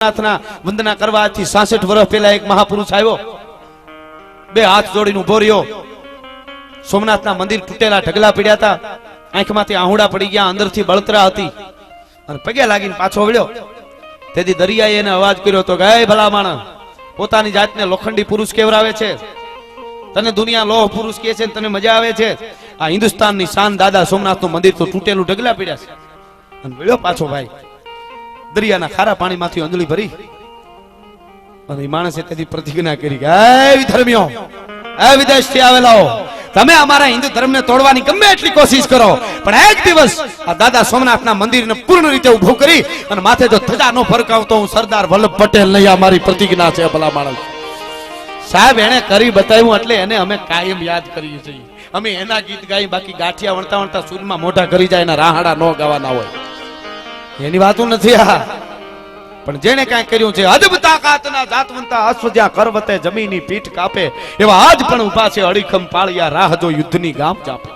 સોમનાથના વંદના કરવાથી 66 વર્ષ પહેલા એક મહાપુરુષ આવ્યો, બે હાથ જોડીને ઉભો રહ્યો. સોમનાથના મંદિર તૂટેલા ઢગલા પડ્યા હતા, આંખમાંથી આહુડા પડી ગયા, અંદરથી બળતરા હતી, અને પગે લાગીને પાછો વળ્યો. તેથી દરિયાએ એને અવાજ કર્યો તો કે ભલા માણસ, પોતાની જાતને લોખંડી પુરુષ કેવરાવે છે, તને દુનિયા લોહ પુરુષ કહે છે, તને મજા આવે છે. આ હિન્દુસ્તાનની શાન દાદા સોમનાથનું મંદિર તો તૂટેલું ઢગલા પડ્યા છે. અને વળ્યો પાછો ભાઈ, દરિયાના ખારા પાણીમાંથી અંજળી ભરી, અને માણસે તેથી પ્રતિજ્ઞા કરી કે હે વિધર્મીઓ, હે વિદેશથી આવેલાઓ, તમે અમારા હિન્દુ ધર્મને તોડવાની ગમે એટલી કોશિશ કરો, પણ એક દિવસ આ દાદા સોમનાથના મંદિરને પૂર્ણ રીતે ઊભું કરી અને માથે જો ધજા નો ફરકાવતો હું સરદાર વલ્લભ પટેલ નહીં. આ મારી પ્રતિજ્ઞા છે. ભલા માણસ સાહેબ, એને કરી બતાવ્યું એટલે એને અમે કાયમ યાદ કરીએ છીએ. અમે એના ગીત ગાઈ, બાકી ગાંઠિયા વણતા વણતા સૂરમાં મોઢા કરી જાય, એના રાહાડા ન ગાવાના હોય, એની વાતો નથી આ. પણ જેને કાંઈ કર્યું છે, અદબ તાકાતના જાતવંતા અશ્વજ્યા કરવતે જમીની પીઠ કાપે, એવા આજ પણ ઉભા છે અડીખમ પાળિયા, રાહ જો યુદ્ધની ગામ ચાપે.